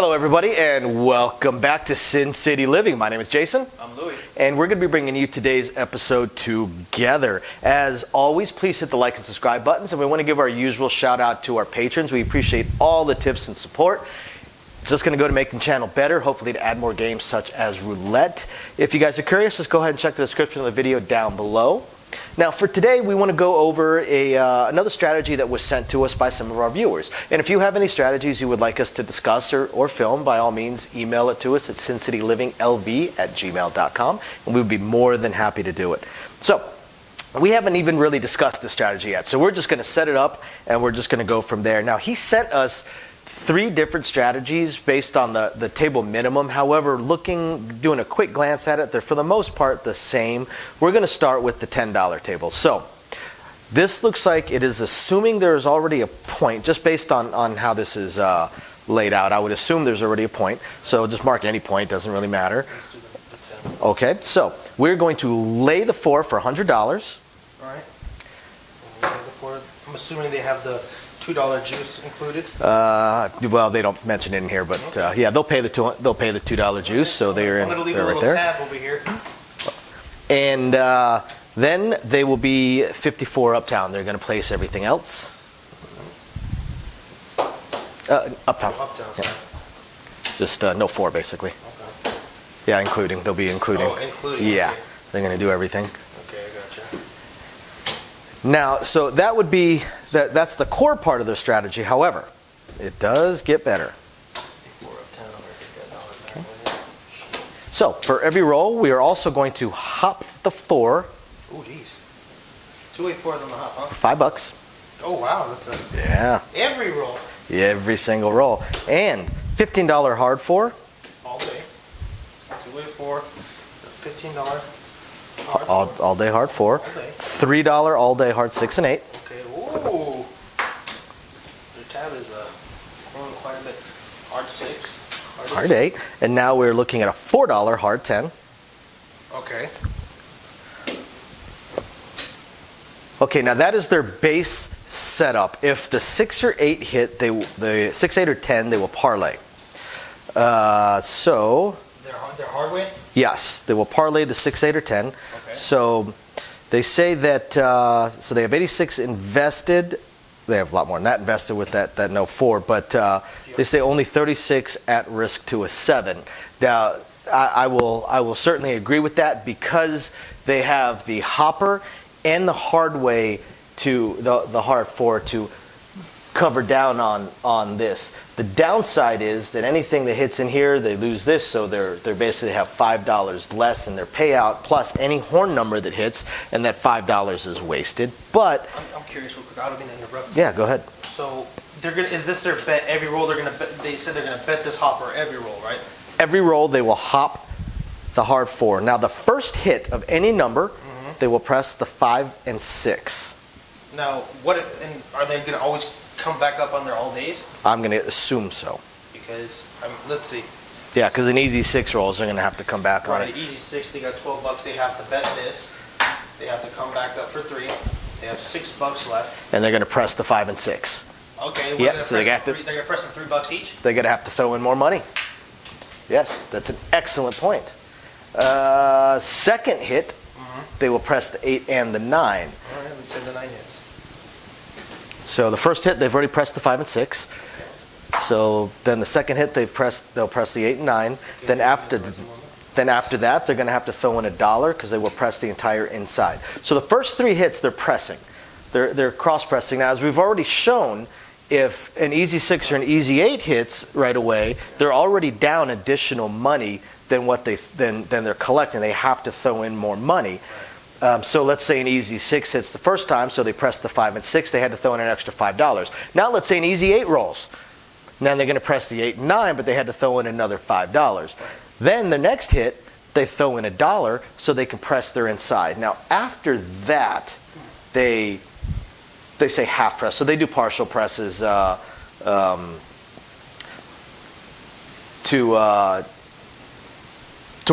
Hello everybody and welcome back to Sin City Living. My name is Jason. I'm Louie. And we're going to be bringing you today's episode together. As always, please hit the like and subscribe buttons, and we want to give our usual shout out to our patrons. We appreciate all the tips and support. It's just going to go to make the channel better, hopefully to add more games such as roulette. If you guys are curious, just go ahead and check the description of the video down below. Now for today, we want to go over another strategy that was sent to us by some of our viewers. And if you have any strategies you would like us to discuss or film, by all means, email it to us at sincityliving.lv@gmail.com, and we would be more than happy to do it. So we haven't even really discussed this strategy yet, so we're just going to set it up and we're just going to go from there. Now he sent us 3 different strategies based on the table minimum. However, doing a quick glance at it, they're for the most part the same. We're going to start with the $10 table. So this looks like it is assuming there's already a point, just based on how this is laid out. I would assume there's already a point. So just mark any point, doesn't really matter. Let's do the 10. Okay, so we're going to lay the 4 for $100. All right. I'm assuming they have the $2 juice included. Well, they don't mention it in here, but yeah, they'll pay the $2 juice, so they're I'm gonna leave a right little there. tab over here. And then they will be 54 uptown. They're going to place everything else. Uptown. Uptown. Yeah. Just no 4 basically. Okay. Yeah, including. They'll be including. Oh, including. Yeah, Okay. they're going to do everything. Okay, I gotcha. Now, so that would be that's the core part of their strategy. However, it does get better. 54 uptown. I'm gonna take that dollar back. So for every roll, we are also going to hop the 4. Oh, geez. 284 on the hop, huh? $5. Oh, wow. That's Yeah, every roll. every single roll. And $15 hard 4. All day. 284. The $15. Hard All day hard 4. All day. $3 all day hard 6 and 8. Okay. Ooh. The tab is growing quite a bit. Hard 6. Hard 8. And now we're looking at a $4 hard 10. Okay. Okay, now that is their base setup. If the 6 or 8 hit, the 6, 8, or 10, they will parlay. So They're hard way? yes, they will parlay the 6, 8, or 10. Okay. So they say that so they have 86 invested. They have a lot more than that invested with that no 4, but they say only 36 at risk to a 7. Now I will certainly agree with that, because they have the hopper and the hard way to the hard 4 to cover down on this. The downside is that anything that hits in here, they lose this, so they basically have $5 less in their payout, plus any horn number that hits, and that $5 is wasted. But I'm curious real quick. I don't mean to interrupt. yeah, go ahead. So is this their bet every roll? They're gonna bet. They said they're gonna bet this hopper every roll, right? Every roll they will hop the hard 4. Now the first hit of any number, they will press the 5 and 6. Now, and are they gonna always come back up on their all days? I'm going to assume so. Because let's see. Yeah, because in easy 6 rolls, they're going to have to come back on Right, it. easy 6. They got $12. They have to bet this. They have to come back up for 3. They have $6 left. And they're going to press the 5 and 6. Okay. Yeah, so they're going they're gonna press them $3 each. They're going to have to throw in more money. Yes, that's an excellent point. Second hit, they will press the 8 and the 9. All right, let's say the 9 hits. So the first hit, they've already pressed the 5 and 6. So then the second hit, they'll press the 8 and 9. Okay, Then after that, they're going to have to throw in $1, because they will press the entire inside. So the first 3 hits, they're pressing. They're cross-pressing. Now, as we've already shown, if an easy 6 or an easy 8 hits right away, they're already down additional money than what they're collecting. They have to throw in more money. So let's say an easy 6 hits the first time, so they pressed the 5 and 6. They had to throw in an extra $5. Now let's say an easy 8 rolls. Now they're going to press the 8 and 9, but they had to throw in another $5. Then the next hit, they throw in $1, so they can press their inside. Now after that, they say half press. So they do partial presses to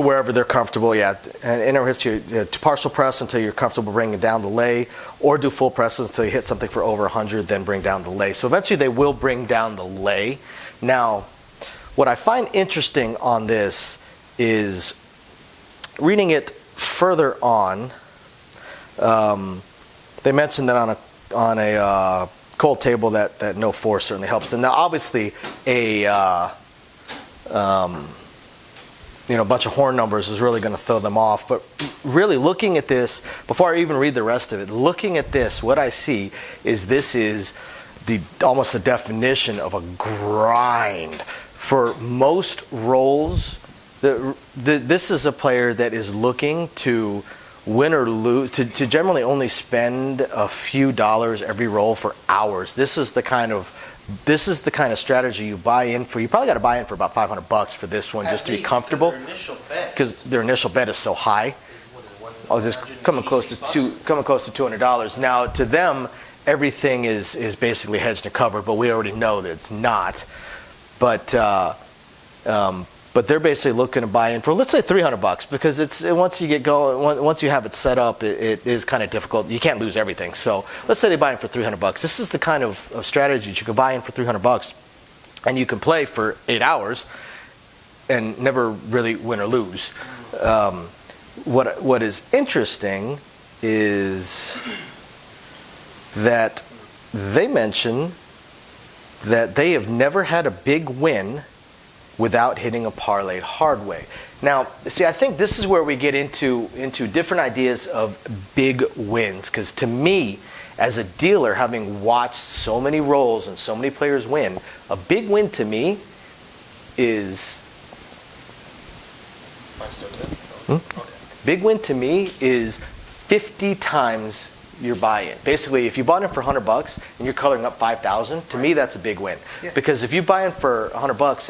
wherever they're comfortable. Yeah, and in our history, to partial press until you're comfortable bringing down the lay, or do full presses until you hit something for over 100, then bring down the lay. So eventually they will bring down the lay. Now, what I find interesting on this is reading it further on. They mentioned that on a cold table that no force certainly helps them. Now, obviously, a bunch of horn numbers is really going to throw them off. But really, looking at this, before I even read the rest of it, looking at this, what I see is this is almost the definition of a grind. For most roles, this is a player that is looking to win or lose, to generally only spend a few dollars every roll for hours. This is the kind of strategy you buy in for. You probably got to buy in for about $500 for this one, just to be comfortable. Because their initial bet is so high. Oh, just coming close to $200. Now, to them, everything is basically hedged and covered, but we already know that it's not. But they're basically looking to buy in for, let's say, $300, because once you get going, once you have it set up, it is kind of difficult. You can't lose everything. So let's say they buy in for $300. This is the kind of strategy that you can buy in for $300, and you can play for 8 hours and never really win or lose. What is interesting is that they mention that they have never had a big win without hitting a parlay hard way. Now, see, I think this is where we get into different ideas of big wins, because to me, as a dealer, having watched so many rolls and so many players win, a big win to me is... Big win to me is 50 times your buy-in. Basically, if you bought in for $100 and you're coloring up 5,000, to me that's a big win. Yeah. Because if you buy in for $100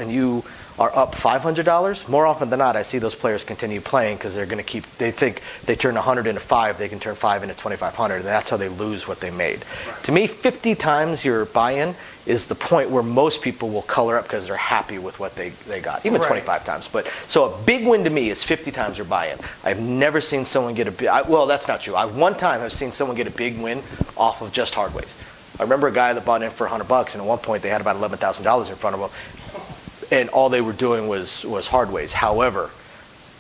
and you are up $500, more often than not, I see those players continue playing because they're going to they think they turn 100 into 5, they can turn 5 into 2,500, and that's how they lose what they made. Right. To me, 50 times your buy-in is the point where most people will color up because they're happy with what they got, even 25 times. But so a big win to me is 50 times your buy-in. I've never seen someone get well, that's not true. One time I've seen someone get a big win off of just hard ways. I remember a guy that bought in for $100, and at one point they had about $11,000 in front of them, and all they were doing was hard ways. However,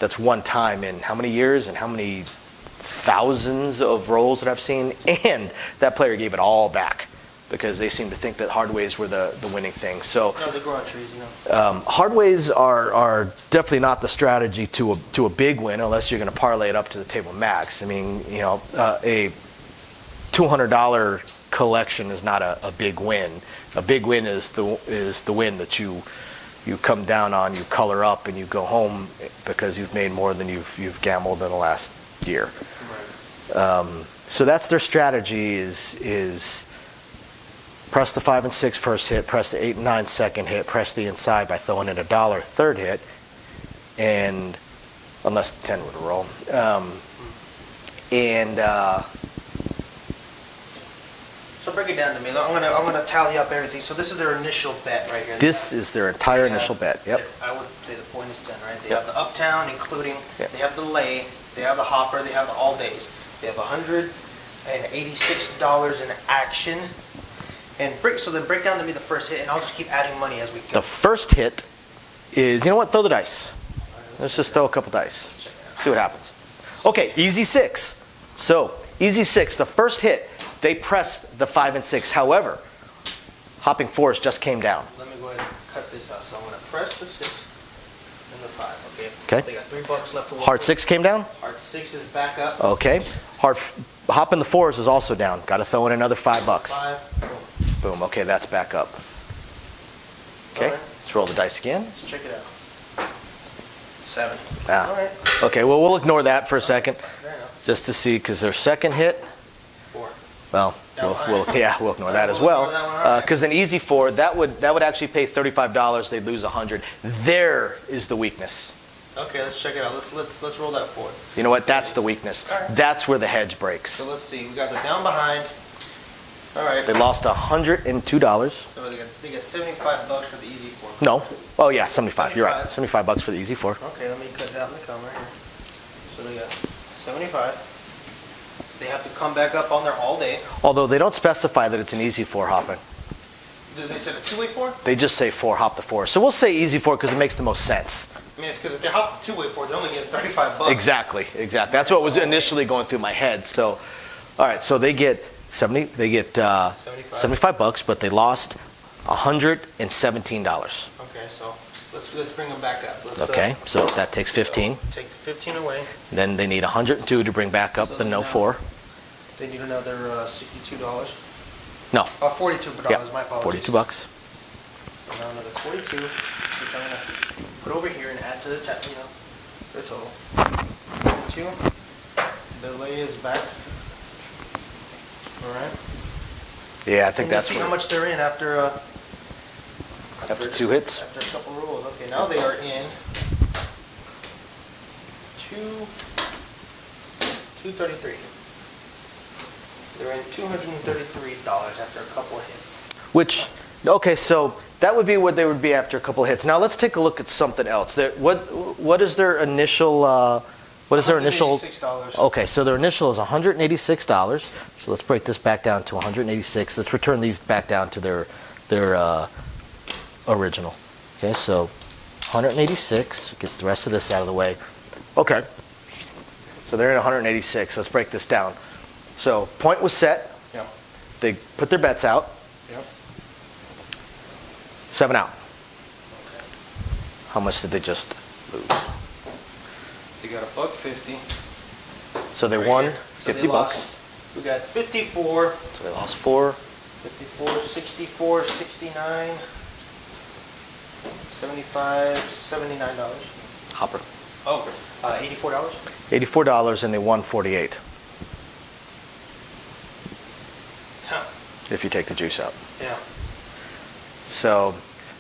that's one time in how many years and how many thousands of rolls that I've seen, and that player gave it all back, because they seem to think that hard ways were the winning thing. So no, they grow on trees, hard ways are definitely not the strategy to a big win, unless you're going to parlay it up to the table max. I mean, a $200 collection is not a big win. A big win is the win that you come down on, you color up, and you go home because you've made more than you've gambled in the last year. Right. So that's their strategy is press the 5 and 6 first hit, press the 8 and 9 second hit, press the inside by throwing in $1 third hit, and unless the 10 were to roll. So break it down to me. I'm gonna tally up everything. So this is their initial bet right here. This is their entire initial bet. Yep. I would say the point is 10, right? They have the uptown, including, they have the lay, they have the hopper, they have the all days. They have $186 in action. And then break down to me the first hit, and I'll just keep adding money as we go. The first hit is, you know what? Throw the dice. Let's just throw a couple dice. See what happens. Okay, easy 6. So easy 6. The first hit, they pressed the 5 and 6. However, hopping 4s just came down. Let me go ahead and cut this out. So I'm going to press the 6 and the 5. Okay. They got $3 left to work. Hard 6 came down. Hard 6 is back up. Okay. Hopping the 4s is also down. Got to throw in another $5. 5. Boom. Okay, that's back up. Okay. Right. Let's roll the dice again. Let's check it out. 7. Ah. All right. Okay. Well, we'll ignore that for a second, Fair enough. just to see, because their second hit. 4. Well, we'll ignore that as well, because an easy 4 that would actually pay $35. They'd lose $100. There is the weakness. Okay, let's check it out. Let's roll that 4. You know what? That's the weakness. All right. That's where the hedge breaks. So let's see. We got the down behind. All right. They lost $102. So they got $75 for the easy 4. No. Oh yeah, 75. You're right. $75 for the easy 4. Okay, let me cut that in the comb right here. So they got 75. They have to come back up on their all day. Although they don't specify that it's an easy 4 hopping. Do they set a two-way four? They just say 4, hop the 4. So we'll say easy 4 because it makes the most sense. I mean, because if they hop the two-way four, they're only getting $35. Exactly. That's what was initially going through my head. So, all right, so they get $75, but they lost $117. Okay, so let's bring them back up. Okay, so that takes 15. Take the 15 away. Then they need 102 to bring back up So the then no now- 4. They need another $62. No, $42. yeah, My apologies. $42. Now another 42, which I'm gonna put over here and add to the the total. 42. The lay is back. All right. Yeah, I think And that's see how where, much they're in after after 2 hits. after a couple rolls. Okay, now they are in 233. They're in $233 after a couple of hits. Which, okay, so that would be what they would be after a couple of hits. Now let's take a look at something else. What is their initial? What is their initial? $186. Okay, so their initial is $186. So let's break this back down to 186. Let's return these back down to their original. Okay, so 186. Get the rest of this out of the way. Okay. So they're in 186. Let's break this down. So point was set. Yep. They put their bets out. Yep. 7 out. Okay. How much did they just lose? They got $1.50. So they Right won here. So they 50 lost. bucks. We got 54, So they lost 4. 54, 64, 69, 75, $79. Hopper. Oh, $84. $84 and they won 48 Huh. if you take the juice out. Yeah. So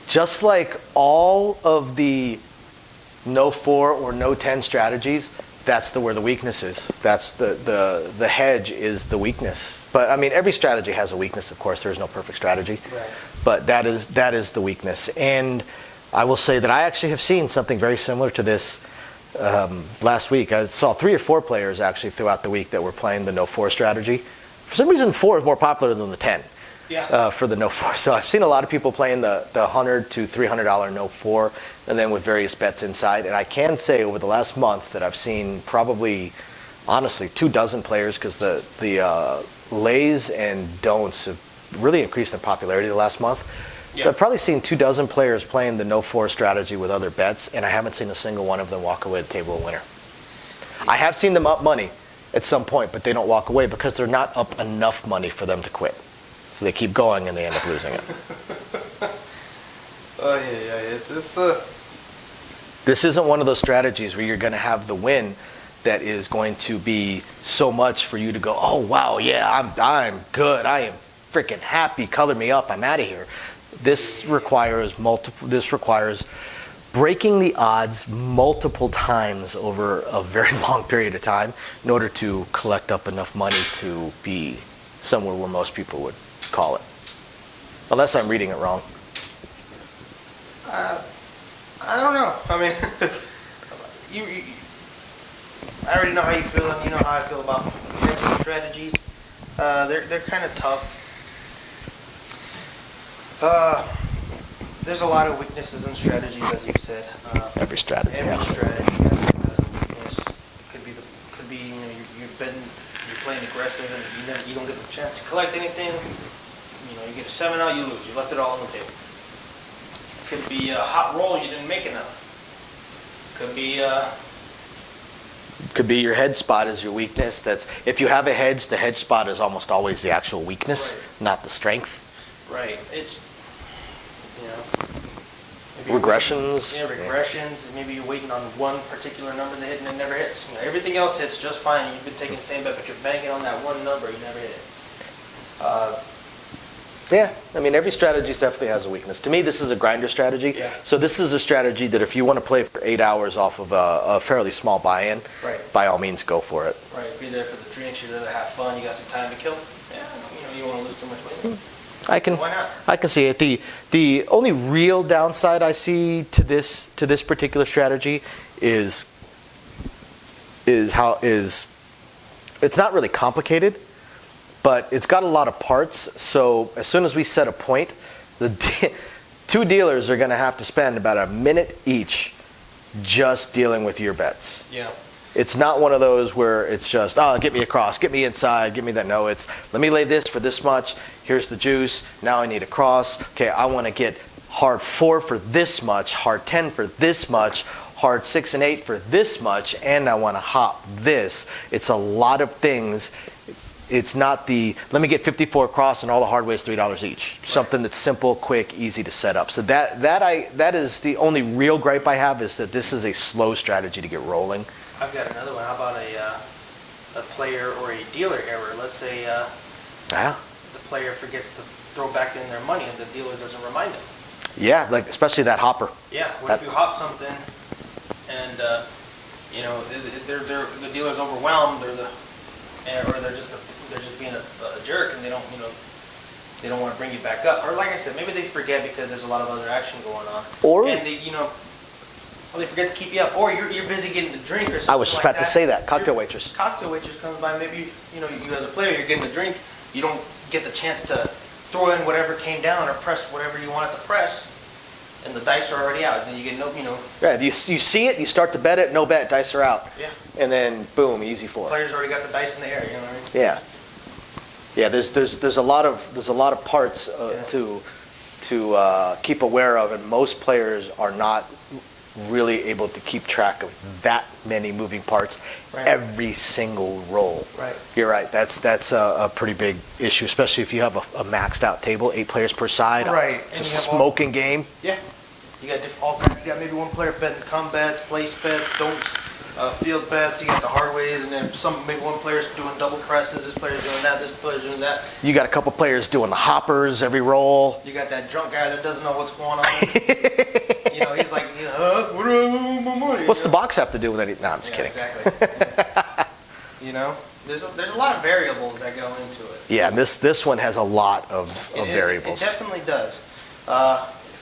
just like all of the no 4 or no 10 strategies, that's where the weakness is. That's the hedge is the weakness. But I mean, every strategy has a weakness, of course. There's no perfect strategy. Right. But that is the weakness. And I will say that I actually have seen something very similar to this last week. I saw 3 or 4 players actually throughout the week that were playing the no 4 strategy. For some reason, 4 is more popular than the 10 Yeah. for the no 4. So I've seen a lot of people playing the $100 to $300 no 4, and then with various bets inside. And I can say over the last month that I've seen probably, honestly, 24 players, because the lays and don'ts have really increased in popularity the last month. Yeah. So I've probably seen 24 players playing the no 4 strategy with other bets, and I haven't seen a single one of them walk away with the table a winner. I have seen them up money at some point, but they don't walk away because they're not up enough money for them to quit. So they keep going and they end up losing it. Oh yeah. It's This isn't one of those strategies where you're going to have the win that is going to be so much for you to go, oh wow, yeah, I'm good, I am freaking happy, color me up, I'm out of here. This requires breaking the odds multiple times over a very long period of time in order to collect up enough money to be somewhere where most people would call it. Unless I'm reading it wrong. I don't know. I mean, you I already know how you feel, and you know how I feel about hedging strategies. They're kind of tough. There's a lot of weaknesses in strategies, as you said. Every strategy. Every yeah. strategy has a weakness. Could be you're playing aggressive and you don't get the chance to collect anything. You know, you get a 7 out, you lose. You left it all on the table. Could be a hot roll, you didn't make enough. Could be your head spot is your weakness. That's if you have a hedge, the hedge spot is almost always the actual weakness, not the strength. Right. It's, you know. maybe you're Regressions. waiting- Yeah, regressions. Maybe you're waiting on one particular number to hit and it never hits. You know, everything else hits just fine. You've been taking the same bet, but you're banking on that one number. You never hit it. Yeah, I mean, every strategy definitely has a weakness. To me, this is a grinder strategy. Yeah. So this is a strategy that if you want to play for 8 hours off of a fairly small buy-in, Right. by all means, go for it. Right. Be there for the drinks. You're there to have fun. You got some time to kill. Yeah. You know, you want to lose too much money. Why not? I can see it. The only real downside I see to this particular strategy is it's not really complicated, but it's got a lot of parts. So as soon as we set a point, Two dealers are going to have to spend about a minute each just dealing with your bets. Yeah. It's not one of those where it's just, oh, get me across, get me inside, get me that. No, it's, let me lay this for this much. Here's the juice. Now I need a cross. Okay, I want to get hard 4 for this much, hard 10 for this much, hard 6 and 8 for this much, and I want to hop this. It's a lot of things. It's not the, let me get 54 across and all the hard ways $3 each. Something that's simple, quick, easy to set up. So that is the only real gripe I have, is that this is a slow strategy to get rolling. I've got another one. How about a player or a dealer error? Let's say Yeah. the player forgets to throw back in their money and the dealer doesn't remind them. Yeah, like especially that hopper. Yeah. What if you hop something and you know the dealer's overwhelmed, or they're just being a jerk, and they don't want to bring you back up, or like I said, maybe they forget because there's a lot of other action going on, Or- and or they forget to keep you up, or you're busy getting a drink or something. I was just like about to say that. Cocktail Your waitress. Cocktail waitress comes by. Maybe you as a player, you're getting a drink. You don't get the chance to throw in whatever came down or press whatever you wanted to press, and the dice are already out. Then you get Yeah, you see it, you start to bet it, no bet, dice are out. Yeah. And then boom, easy for it. Players already got the dice in the air. You know what I mean? Yeah. Yeah, there's a lot of parts Yeah. to keep aware of, and most players are not really able to keep track of that many moving parts Right. every single roll. Right. You're right. That's a pretty big issue, especially if you have a maxed out table, 8 players per side. Right. It's a And you have all- smoking game. Yeah. You got all kinds. You got maybe one player betting come bets, place bets, don'ts, field bets. You got the hard ways, and then maybe one player's doing double presses. This player's doing that. This player's doing that. You got a couple players doing the hoppers every roll. You got that drunk guy that doesn't know what's going on. He's like, what do I do with my money? What's the box have to do with anything? No, I'm just Yeah, kidding. exactly. There's a lot of variables that go into it. Yeah, this one has a lot of It variables. definitely does.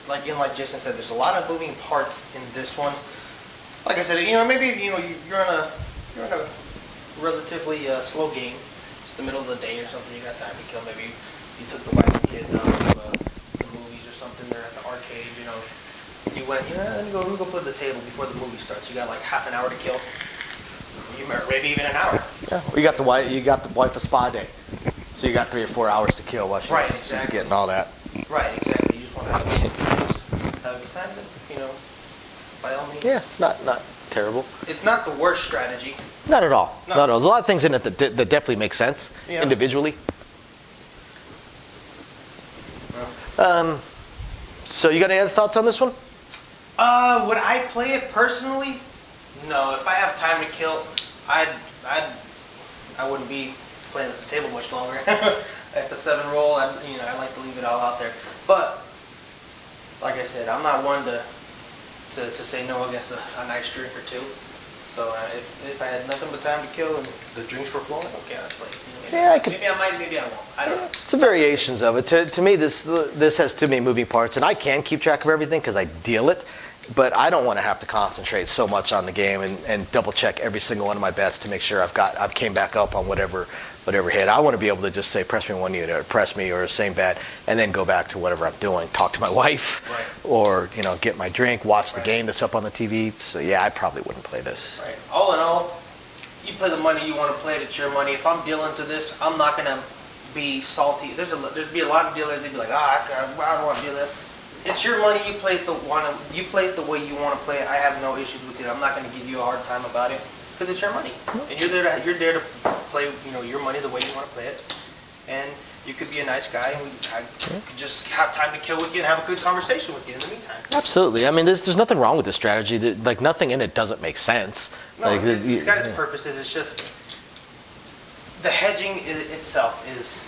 Like Jason said, there's a lot of moving parts in this one. Like I said, maybe you're in a relatively slow game. It's the middle of the day or something. You got time to kill. Maybe you took the wife and kid down to the movies or something. They're at the arcade. You went. Let me go put the table before the movie starts. You got like half an hour to kill. Maybe even an hour. Yeah. You got the wife a spa day, so you got 3 or 4 hours to kill while she's, Right, she's exactly. getting all that. Right, exactly. You just want to have a good time, by all means. Yeah, it's not terrible. It's not the worst strategy. Not at all. No. Not at all. There's a lot of things in it that definitely make sense Yeah. individually. No. So you got any other thoughts on this one? Would I play it personally? No. If I have time to kill, I wouldn't be playing at the table much longer. At the 7 roll, I like to leave it all out there. But like I said, I'm not one to say no against a nice drink or two. So if I had nothing but time to kill and the drinks were flowing, okay, I'd play. Yeah, I could- Maybe I might, maybe I won't. I don't know. It's the variations of it. To me, this has too many moving parts, and I can keep track of everything because I deal it. But I don't want to have to concentrate so much on the game and double check every single one of my bets to make sure I've came back up on whatever hit. I want to be able to just say press me 1 unit or press me or same bet, and then go back to whatever I'm doing. Talk to my wife, Right. or get my drink, watch the Right. game that's up on the TV. So yeah, I probably wouldn't play this. Right. All in all, you play the money you want to play it. It's your money. If I'm dealing to this, I'm not gonna be salty. There'd be a lot of dealers. They'd be like, I don't want to deal that. It's your money. You play it the way you want to play it. I have no issues with it. I'm not gonna give you a hard time about it because it's your money, and you're there to play your money the way you want to play it. And you could be a nice guy, and I could just have time to kill with you and have a good conversation with you in the meantime. Absolutely. I mean, there's nothing wrong with this strategy. Like, nothing in it doesn't make sense. No, Like, it's got its purposes. It's just the hedging itself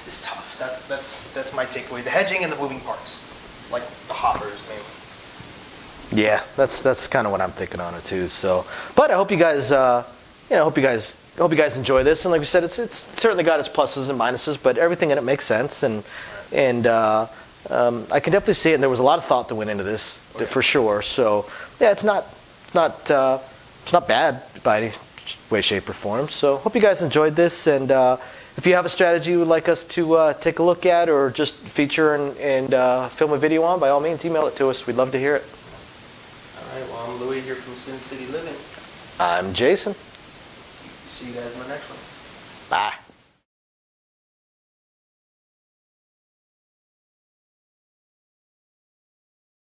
is tough. That's my takeaway. The hedging and the moving parts, like the hoppers, maybe. Yeah, that's kind of what I'm thinking on it too. So, but I hope you guys, hope you guys enjoy this. And like we said, it's certainly got its pluses and minuses, but everything in it makes sense. And I can definitely see it. And there was a lot of thought that went into this for sure. So yeah, it's not bad by any way, shape, or form. So hope you guys enjoyed this. And If you have a strategy you would like us to take a look at or just feature and film a video on, by all means, email it to us. We'd love to hear it. All right, well, I'm Louis here from Sin City Living. I'm Jason. See you guys in the next one.